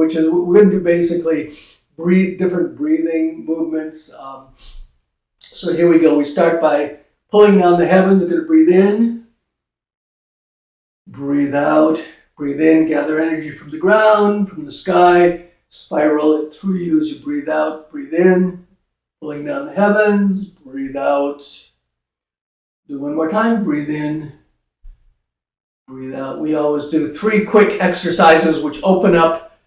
which is we're going to do basically different breathing movements. So here we go. We start by pulling down the heavens. We're going to breathe in, breathe out, breathe in, gather energy from the ground, from the sky, spiral it through you as you breathe out, breathe in, pulling down the heavens, breathe out. Do one more time, breathe in, breathe out. We always do 3 quick exercises which open up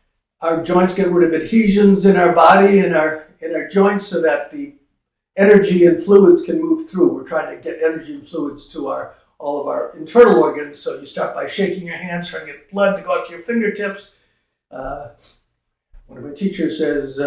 our joints, get rid of adhesions in our body and in our joints so that the energy and fluids can move through. We're trying to get energy and fluids to all of our internal organs. So you start by shaking your hands, trying to get blood to go up to your fingertips. One of my teachers says,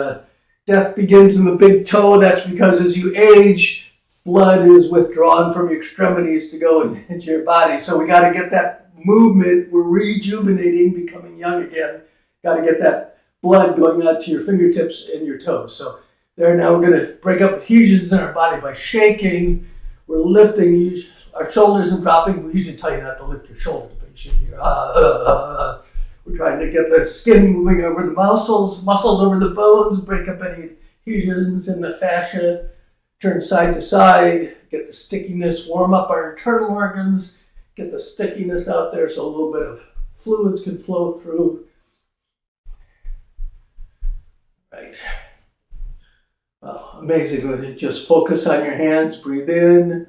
death begins in the big toe. That's because as you age, blood is withdrawn from your extremities to go into your body. So we got to get that movement. We're rejuvenating, becoming young again. Got to get that blood going out to your fingertips and your toes. So there, now we're going to break up adhesions in our body by shaking. We're lifting our shoulders and dropping. We usually tell you not to lift your shoulders, but you should hear, We're trying to get the skin moving over the muscles over the bones, break up any adhesions in the fascia. Turn side to side, get the stickiness, warm up our internal organs, get the stickiness out there so a little bit of fluids can flow through. Right. Wow, amazing. Good. Just focus on your hands, breathe in.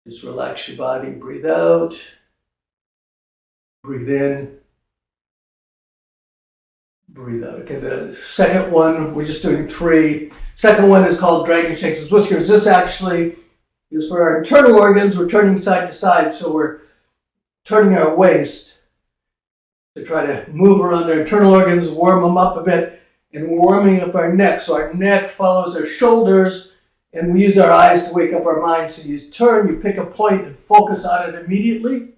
Just relax your body, breathe out. Breathe in. Breathe out. Okay, the second one, we're just doing 3. Second one is called Dragon Shakes His Whiskers. This actually is for our internal organs. We're turning side to side, so we're turning our waist to try to move around our internal organs, warm them up a bit, and we're warming up our neck. So our neck follows our shoulders, and we use our eyes to wake up our mind. So you turn, you pick a point and focus on it immediately.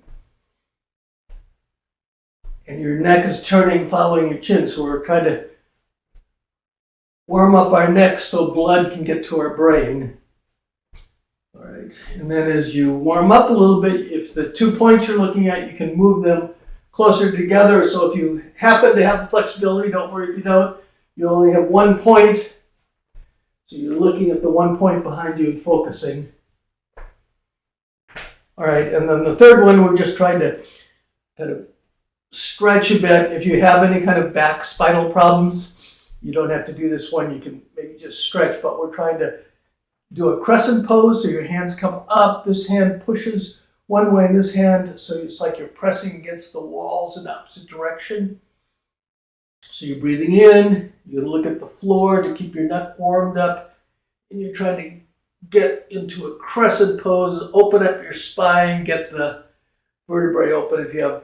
And your neck is turning, following your chin. So we're trying to warm up our neck so blood can get to our brain. All right. And then as you warm up a little bit, if the 2 points you're looking at, you can move them closer together. So if you happen to have the flexibility, don't worry if you don't. You only have 1 point. So you're looking at the 1 point behind you and focusing. All right. And then the third one, we're just trying to kind of stretch a bit. If you have any kind of back spinal problems, you don't have to do this one. You can maybe just stretch, but we're trying to do a crescent pose. So your hands come up. This hand pushes one way and this hand. So it's like you're pressing against the walls in the opposite direction. So you're breathing in. You're going to look at the floor to keep your neck warmed up. And you're trying to get into a crescent pose. Open up your spine. Get the vertebrae open. If you have,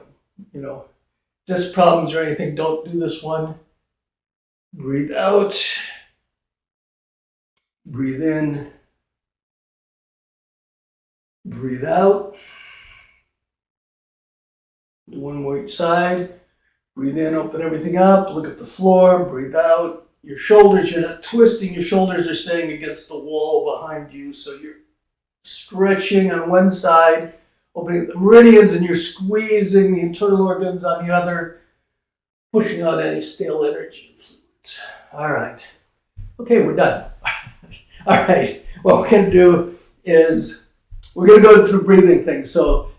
disc problems or anything, don't do this one. Breathe out. Breathe in. Breathe out. Do one more each side. Breathe in, open everything up. Look at the floor. Breathe out. Your shoulders, you're not twisting. Your shoulders are staying against the wall behind you. So you're stretching on one side, opening the meridians, and you're squeezing the internal organs on the other, pushing out any stale energy and fluids. All right. Okay, we're done. All right. What we're going to do is we're going to go through breathing things. So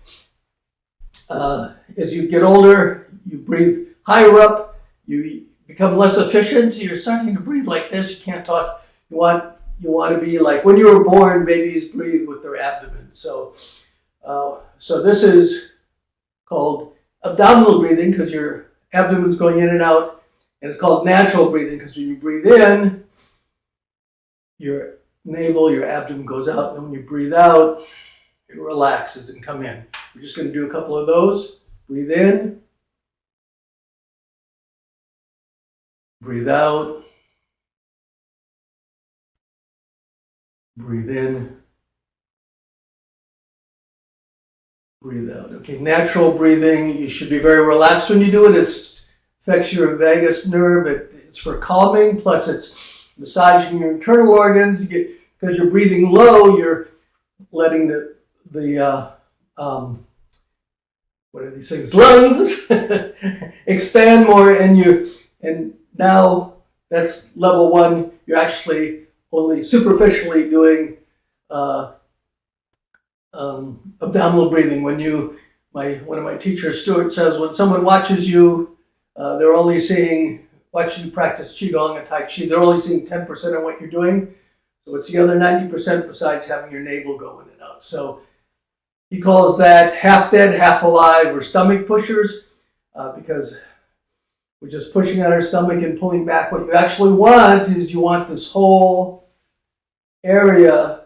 as you get older, you breathe higher up, you become less efficient. You're starting to breathe like this. You can't talk. You want to be like when you were born, babies breathe with their abdomen. So this is called abdominal breathing because your abdomen's going in and out. And it's called natural breathing because when you breathe in, your navel, your abdomen goes out. And then when you breathe out, it relaxes and come in. We're just going to do a couple of those. Breathe in. Breathe out. Breathe in. Breathe out. Okay, natural breathing. You should be very relaxed when you do it. It affects your vagus nerve. It's for calming, plus it's massaging your internal organs. Because you're breathing low, you're letting the what are these things? Lungs expand more, and now that's level one. You're actually only superficially doing abdominal breathing. When one of my teachers, Stuart, says when someone watches you, they're only seeing, watching you practice Qigong and Tai Chi, they're only seeing 10% of what you're doing. So it's the other 90% besides having your navel go in and out. So he calls that half dead, half alive, or stomach pushers, because we're just pushing at our stomach and pulling back. What you actually want is you want this whole area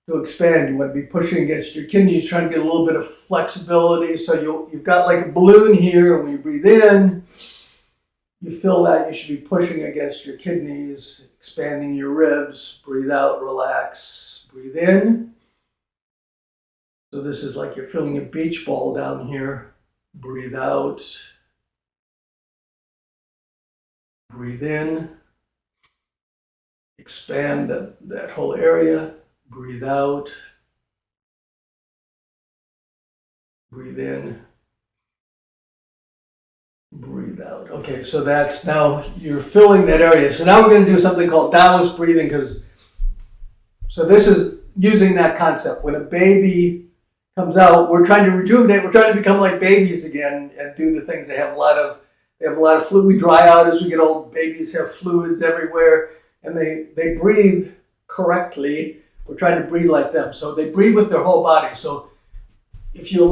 to expand. You want to be pushing against your kidneys, trying to get a little bit of flexibility. So you've got like a balloon here, and when you breathe in, you feel that you should be pushing against your kidneys, expanding your ribs. Breathe out, relax. Breathe in. So this is like you're feeling a beach ball down here. Breathe out. Breathe in. Expand that whole area. Breathe out. Breathe in. Breathe out. Okay, so that's now you're filling that area. So now we're going to do something called Taoist breathing, so this is using that concept. When a baby comes out, we're trying to rejuvenate. We're trying to become like babies again and do the things. They have a lot of fluid. We dry out as we get old. Babies have fluids everywhere, and they breathe correctly. We're trying to breathe like them. So they breathe with their whole body. So if you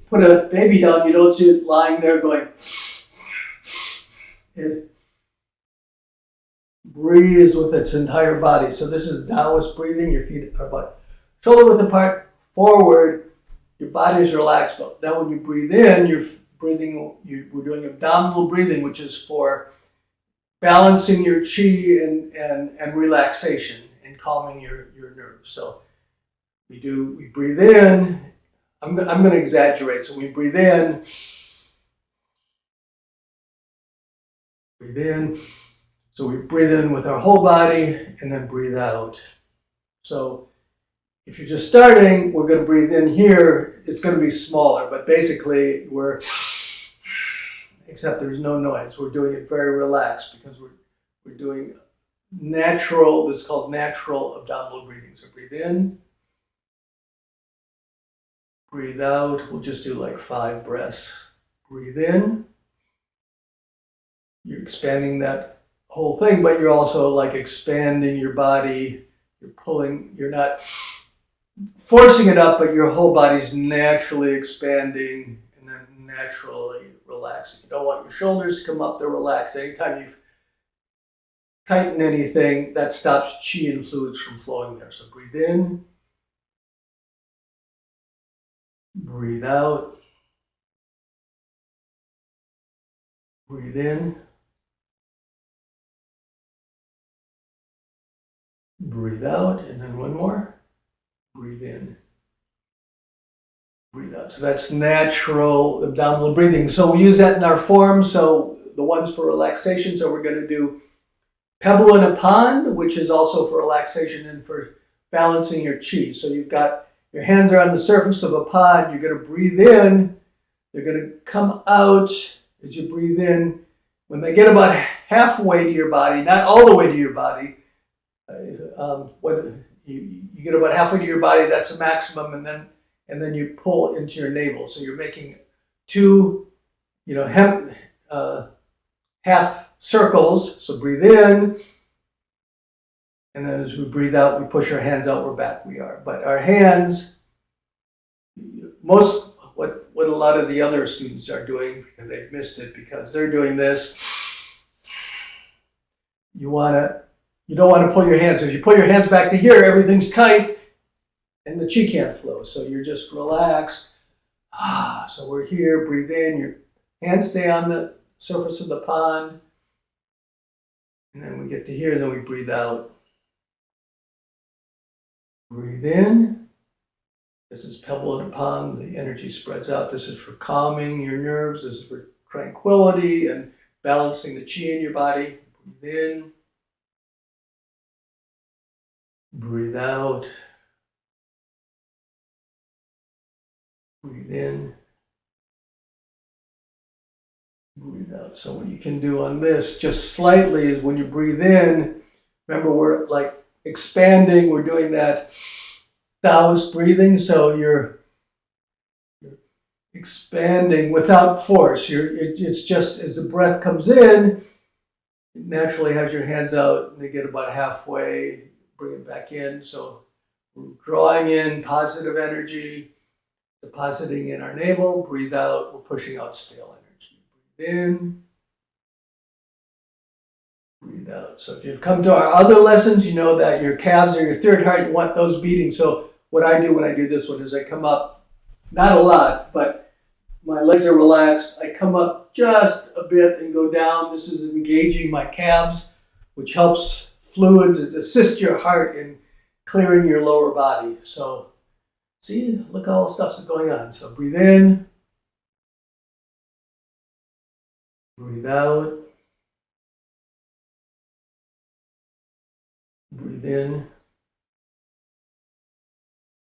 put a baby down, you don't see it lying there going. It breathes with its entire body. So this is Taoist breathing. Your feet are about shoulder width apart, forward. Your body is relaxed. But now when you breathe in, we're doing abdominal breathing, which is for balancing your chi and relaxation and calming your nerves. So we breathe in. I'm going to exaggerate. So we breathe in. Breathe in. So we breathe in with our whole body and then breathe out. So if you're just starting, we're going to breathe in here. It's going to be smaller, but basically except there's no noise. We're doing it very relaxed because we're doing natural, this is called natural abdominal breathing. So breathe in. Breathe out. We'll just do like 5 breaths. Breathe in. You're expanding that whole thing, but you're also like expanding your body. You're not forcing it up, but your whole body's naturally expanding and then naturally relaxing. You don't want your shoulders to come up, they're relaxed. Anytime you tighten anything, that stops chi and fluids from flowing there. So breathe in. Breathe out. Breathe in. Breathe out, and then one more. Breathe in. Breathe out. So that's natural abdominal breathing. So we use that in our form. So the ones for relaxation. So we're going to do pebble in a pond, which is also for relaxation and for balancing your chi. So you've got your hands are on the surface of a pond. You're going to breathe in. They're going to come out as you breathe in. When they get about halfway to your body, not all the way to your body, when you get about halfway to your body, that's the maximum, and then you pull into your navel. So you're making 2, half circles. So breathe in, and then as we breathe out, we push our hands outward back. We are, but our hands, what a lot of the other students are doing, and they've missed it because they're doing this. You don't want to pull your hands. If you pull your hands back to here, everything's tight and the chi can't flow. So you're just relaxed. So we're here, breathe in, your hands stay on the surface of the pond. And then we get to here, and then we breathe out. Breathe in. This is pebble in a pond. The energy spreads out. This is for calming your nerves. This is for tranquility and balancing the chi in your body. Breathe in. Breathe out. Breathe in. breathe out. So what you can do on this just slightly is when you breathe in, remember we're like expanding, we're doing that Taoist breathing, so you're expanding without force. It's just as the breath comes in, it naturally has your hands out and they get about halfway, bring it back in. So we're drawing in positive energy, depositing in our navel, breathe out, we're pushing out stale energy. Breathe in, breathe out. So if you've come to our other lessons, you know that your calves are your third heart, you want those beating. So what I do when I do this one is I come up, not a lot, but my legs are relaxed. I come up just a bit and go down. This is engaging my calves, which helps fluids, it assists your heart in clearing your lower body. So see, look all the stuff's going on. So breathe in, breathe out, breathe in,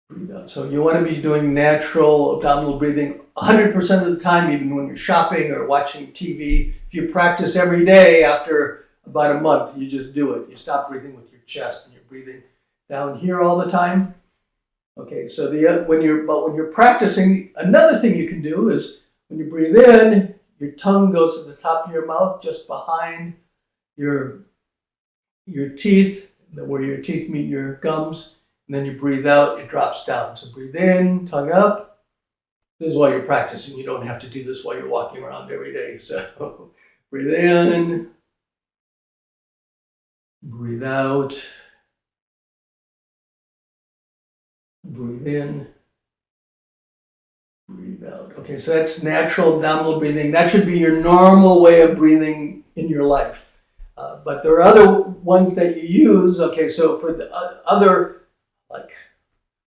breathe out. So you want to be doing natural abdominal breathing 100% of the time, even when you're shopping or watching TV. If you practice every day, after about a month, you just do it. You stop breathing with your chest and you're breathing down here all the time. Okay, so when you're practicing, another thing you can do is when you breathe in, your tongue goes to the top of your mouth, just behind your teeth, where your teeth meet your gums, and then you breathe out, it drops down. So breathe in, tongue up. This is while you're practicing. You don't have to do this while you're walking around every day. So breathe in, breathe out, breathe in, breathe out. Okay, so that's natural abdominal breathing. That should be your normal way of breathing in your life. But there are other ones that you use. Okay, so for the other, like,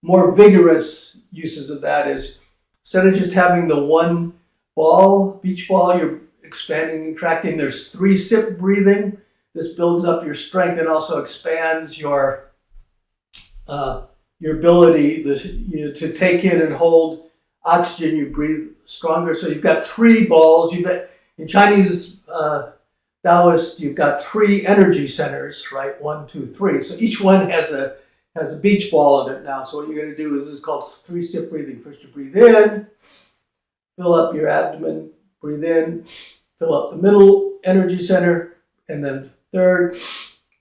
more vigorous uses of that is, instead of just having the one ball, beach ball, you're expanding and contracting. There's 3-sip breathing. This builds up your strength and also expands your ability to take in and hold oxygen. You breathe stronger. So you've got 3 balls. In Chinese Taoist, you've got 3 energy centers, right? 1, 2, 3. So each one has a beach ball in it now. So what you're going to do is this is called 3-sip breathing. First you breathe in, fill up your abdomen, breathe in, fill up the middle energy center, and then third,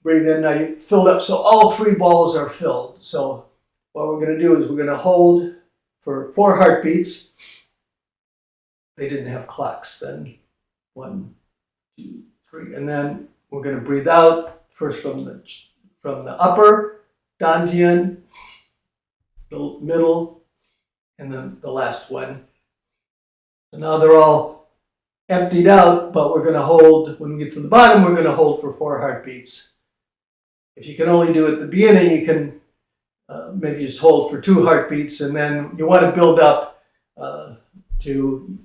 breathe in. Now you filled up, so all 3 balls are filled. So what we're going to do is we're going to hold for 4 heartbeats. They didn't have clocks then. 1, 2, 3, and then we're going to breathe out first from the upper Dantian, the middle, and then the last one. So now they're all emptied out, but we're going to hold, when we get to the bottom, we're going to hold for 4 heartbeats. If you can only do it at the beginning, you can maybe just hold for 2 heartbeats, and then you want to build up to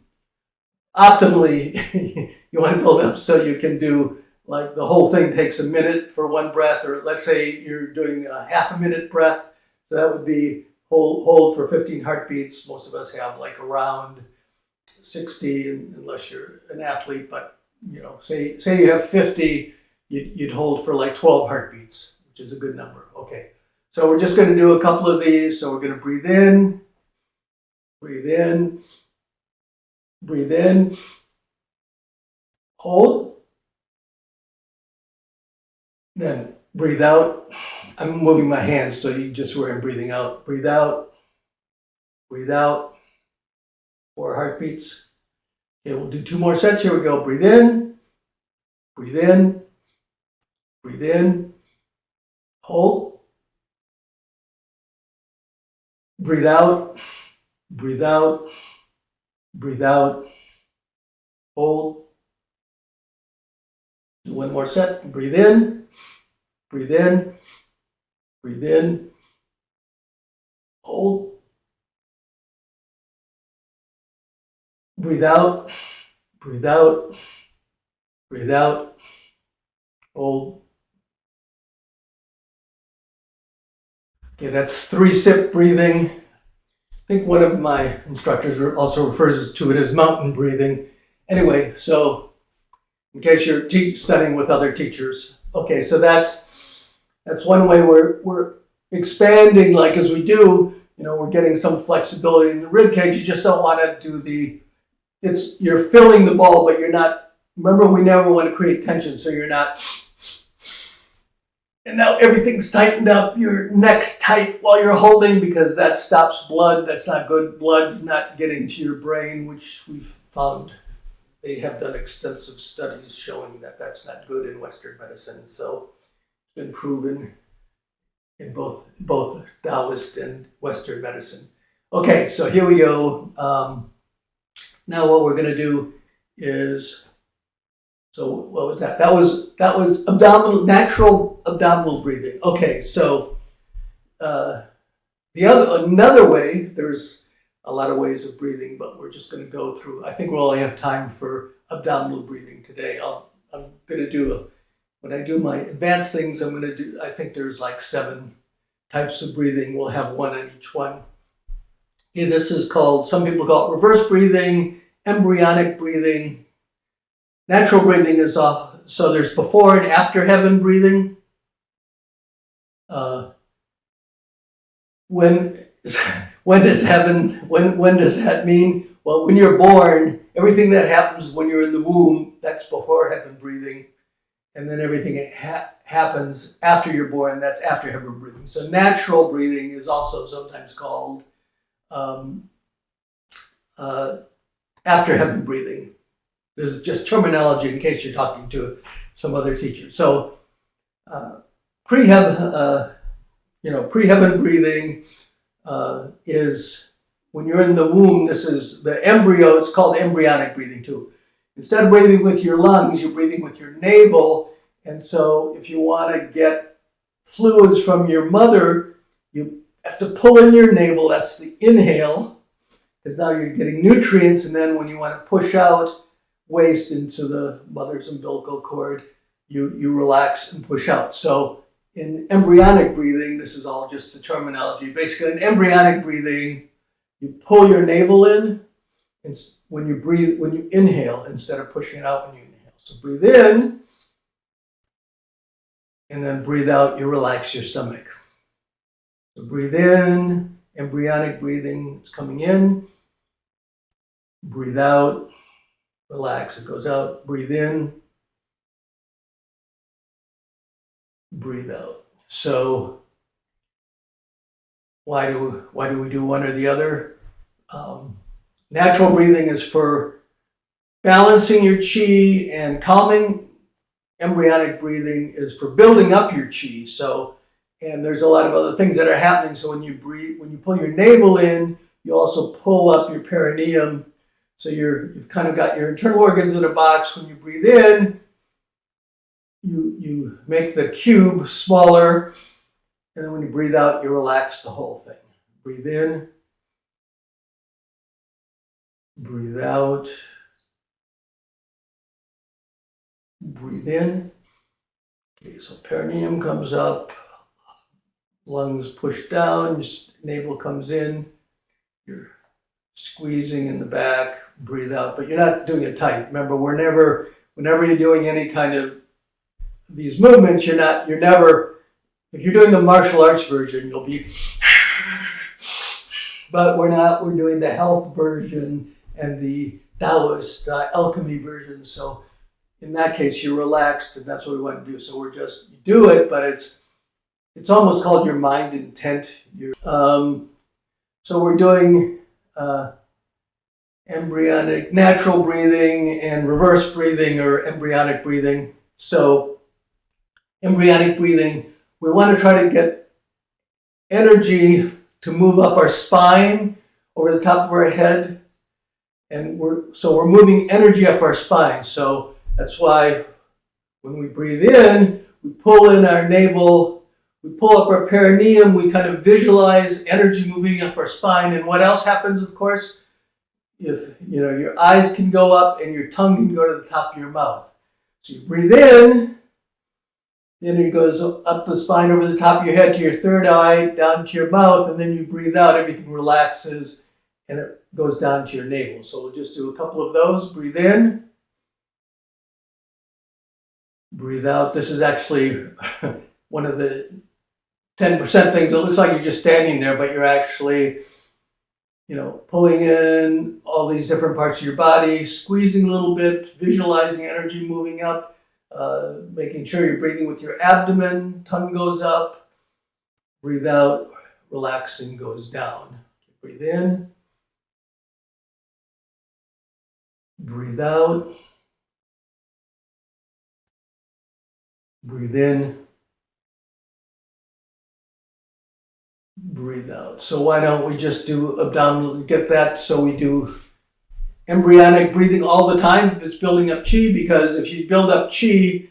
optimally, you want to build up so you can do, like, the whole thing takes a minute for one breath, or let's say you're doing a half a minute breath. So that would be hold for 15 heartbeats. Most of us have like around 60, unless you're an athlete, but say you have 50, you'd hold for like 12 heartbeats, which is a good number. Okay, so we're just going to do a couple of these. So we're going to breathe in, breathe in, breathe in, hold. Then breathe out. I'm moving my hands so you just where I'm breathing out. Breathe out. Breathe out. 4 heartbeats. Okay, we'll do 2 more sets. Here we go. Breathe in. Breathe in. Breathe in. Hold. Breathe out. Breathe out. Breathe out. Hold. Do 1 more set. Breathe in. Breathe in. Breathe in. Hold. Breathe out. Breathe out. Breathe out. Hold. Okay, that's 3-sip breathing. I think one of my instructors also refers to it as mountain breathing. Anyway, so in case you're studying with other teachers, okay, so that's one way we're expanding. Like as we do, we're getting some flexibility in the rib cage. You just don't want to do you're filling the ball, but you're not. Remember, we never want to create tension, so you're not. And now everything's tightened up. Your neck's tight while you're holding because that stops blood. That's not good. Blood's not getting to your brain, which we've found. They have done extensive studies showing that that's not good in Western medicine. So it's been proven in both Taoist and Western medicine. Okay, so here we go. Now what we're going to do is, so what was that? That was natural abdominal breathing. Okay, so another way, there's a lot of ways of breathing, but we're just going to go through. I think we'll only have time for abdominal breathing today. I'm going to do when I do my advanced things, I think there's like 7 types of breathing. We'll have one on each one. Okay, this is called, some people call it reverse breathing, embryonic breathing. Natural breathing is off. So there's before and after heaven breathing. When does heaven, when does that mean? Well, when you're born, everything that happens when you're in the womb, that's before heaven breathing. And then everything that happens after you're born, that's after heaven breathing. So natural breathing is also sometimes called after heaven breathing. This is just terminology in case you're talking to some other teacher. So pre-heaven breathing is when you're in the womb. This is the embryo. It's called embryonic breathing too. Instead of breathing with your lungs, you're breathing with your navel. And so if you want to get fluids from your mother, you have to pull in your navel. That's the inhale, because now you're getting nutrients. And then when you want to push out waste into the mother's umbilical cord, you relax and push out. So in embryonic breathing, this is all just the terminology. Basically, in embryonic breathing, you pull your navel in, and when you inhale, instead of pushing it out when you inhale. So breathe in, and then breathe out, you relax your stomach. So breathe in, embryonic breathing, it's coming in. Breathe out, relax, it goes out. Breathe in, breathe out. So why do we do one or the other? Natural breathing is for balancing your chi and calming. Embryonic breathing is for building up your chi. So, and there's a lot of other things that are happening. So when you pull your navel in, you also pull up your perineum. So you've kind of got your internal organs in a box. When you breathe in, you make the cube smaller, and then when you breathe out, you relax the whole thing. Breathe in, breathe out, breathe in. Okay, so perineum comes up, lungs push down, navel comes in, you're squeezing in the back, breathe out, but you're not doing it tight. Remember, whenever you're doing any kind of these movements, you're never, if you're doing the martial arts version, you'll be, but we're doing the health version and the Taoist alchemy version. So in that case, you're relaxed, and that's what we want to do. So you do it, but it's almost called your mind intent. So we're doing embryonic, natural breathing and reverse breathing or embryonic breathing. So embryonic breathing, we want to try to get energy to move up our spine over the top of our head. And we're moving energy up our spine. So that's why when we breathe in, we pull in our navel, we pull up our perineum, we kind of visualize energy moving up our spine. And what else happens, of course, if your eyes can go up and your tongue can go to the top of your mouth. So you breathe in, then it goes up the spine over the top of your head to your third eye, down to your mouth, and then you breathe out, everything relaxes, and it goes down to your navel. So we'll just do a couple of those. Breathe in, Breathe out. This is actually one of the 10% things. It looks like you're just standing there, but you're actually, pulling in all these different parts of your body, squeezing a little bit, visualizing energy moving up, making sure you're breathing with your abdomen, tongue goes up. Breathe out, relaxing goes down. Breathe in. Breathe out. Breathe in. Breathe out. So why don't we just do abdominal, get that, so we do embryonic breathing all the time if it's building up chi, because if you build up chi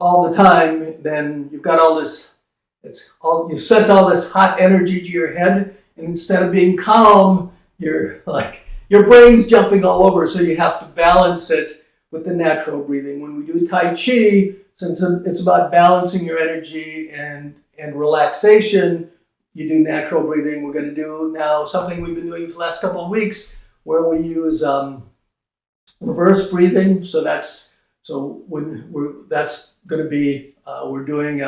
all the time, then you've got all this, you sent all this hot energy to your head, and instead of being calm, you're like, your brain's jumping all over, so you have to balance it with the natural breathing. When we do Tai Chi, since it's about balancing your energy and relaxation, you do natural breathing. We're going to do now something we've been doing for the last couple of weeks, where we use reverse breathing. So that's going to be we're doing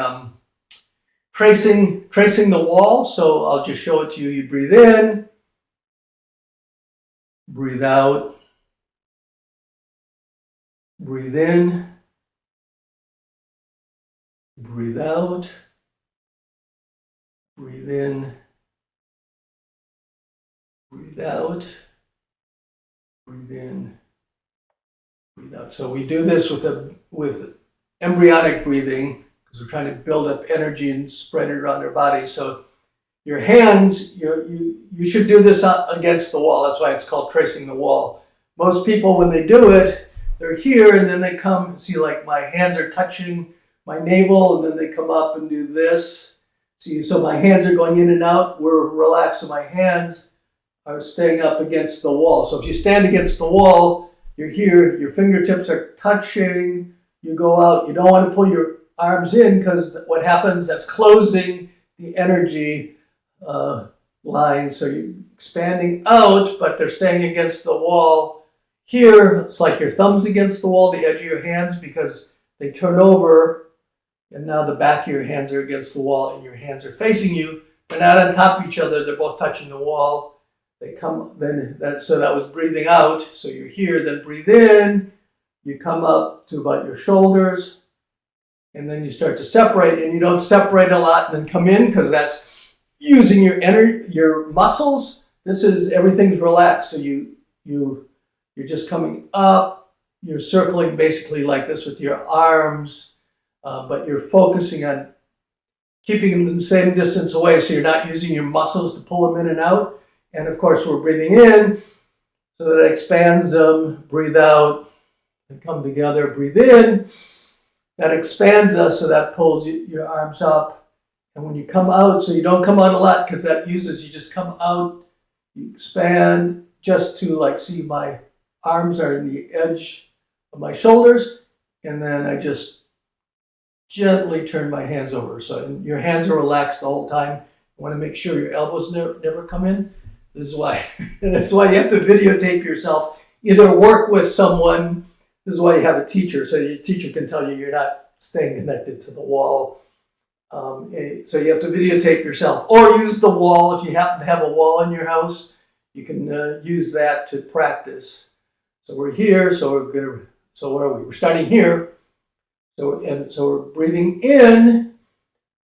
tracing the wall. So I'll just show it to you. You breathe in, breathe out, breathe in, breathe out, breathe in, breathe out, breathe in, breathe out. So we do this with embryonic breathing, because we're trying to build up energy and spread it around our body. So your hands, you should do this against the wall. That's why it's called tracing the wall. Most people, when they do it, they're here, and then they come, see, like my hands are touching my navel, and then they come up and do this. See, so my hands are going in and out. We're relaxed, so my hands are staying up against the wall. So if you stand against the wall, you're here, your fingertips are touching, you go out. You don't want to pull your arms in, because what happens, that's closing the energy line. So you're expanding out, but they're staying against the wall. Here, it's like your thumbs against the wall, the edge of your hands, because they turn over, and now the back of your hands are against the wall, and your hands are facing you. They're not on top of each other. They're both touching the wall. They come, so that was breathing out. So you're here, then breathe in. You come up to about your shoulders, and then you start to separate, and you don't separate a lot and then come in, because that's using your energy, your muscles. This is, everything's relaxed. So you're just coming up. You're circling basically like this with your arms, but you're focusing on keeping them the same distance away, so you're not using your muscles to pull them in and out. And of course, we're breathing in, so that it expands them. Breathe out and come together. Breathe in. That expands us, so that pulls your arms up. And when you come out, so you don't come out a lot, because that uses, you just come out, you expand, just to, like, see, my arms are in the edge of my shoulders, and then I just gently turn my hands over. So your hands are relaxed the whole time. You want to make sure your elbows never come in. This is why that's why you have to videotape yourself. Either work with someone. This is why you have a teacher, so your teacher can tell you you're not staying connected to the wall. So you have to videotape yourself, or use the wall. If you happen to have a wall in your house, you can use that to practice. So we're here. So where are we? We're starting here. So we're breathing in.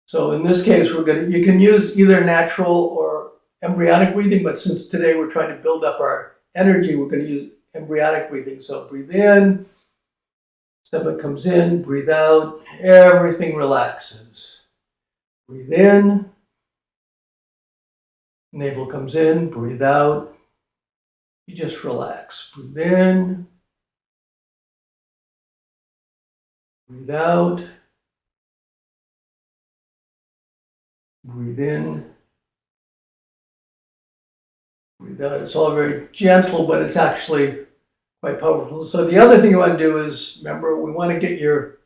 So in this case, you can use either natural or embryonic breathing, but since today we're trying to build up our energy, we're going to use embryonic breathing. So breathe in, stomach comes in, breathe out, everything relaxes. Breathe in, navel comes in, breathe out, you just relax. Breathe in, breathe out, breathe in, breathe out. It's all very gentle, but it's actually quite powerful. So the other thing you want to do is, remember, we want to get your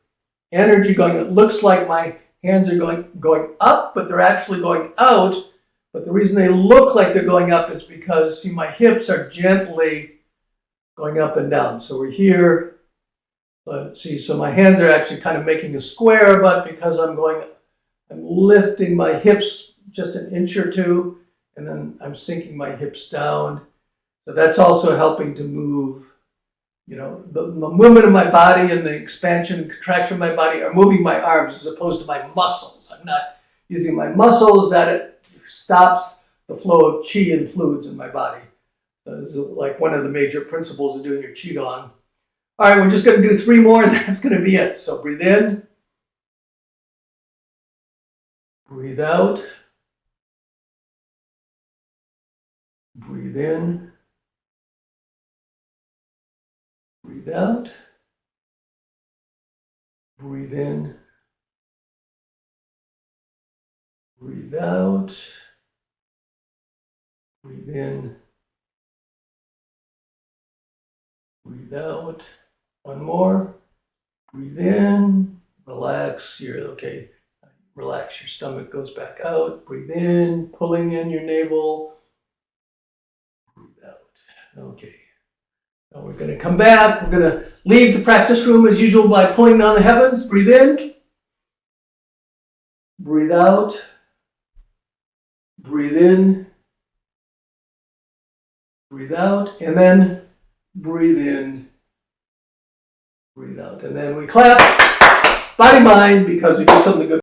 energy going. It looks like my hands are going up, but they're actually going out. But the reason they look like they're going up is because, see, my hips are gently going up and down. So we're here, See, so my hands are actually kind of making a square, but because I'm lifting my hips just an inch or two, and then I'm sinking my hips down. So that's also helping to move, the movement of my body and the expansion and contraction of my body are moving my arms as opposed to my muscles. I'm not using my muscles, that it stops the flow of chi and fluids in my body. This is like one of the major principles of doing your qigong. All right, we're just going to do 3 more, and that's going to be it. So breathe in, breathe out, breathe in, breathe out, breathe in, breathe out, breathe in, breathe out. One more. Breathe in, relax. You're okay. Relax, your stomach goes back out. Breathe in, pulling in your navel. Breathe out. Okay. Now we're going to come back. We're going to leave the practice room as usual by pulling down the heavens. Breathe in. Breathe out. Breathe in. Breathe out. And then breathe in. Breathe out. And then we clap. Body, mind, because we did something good.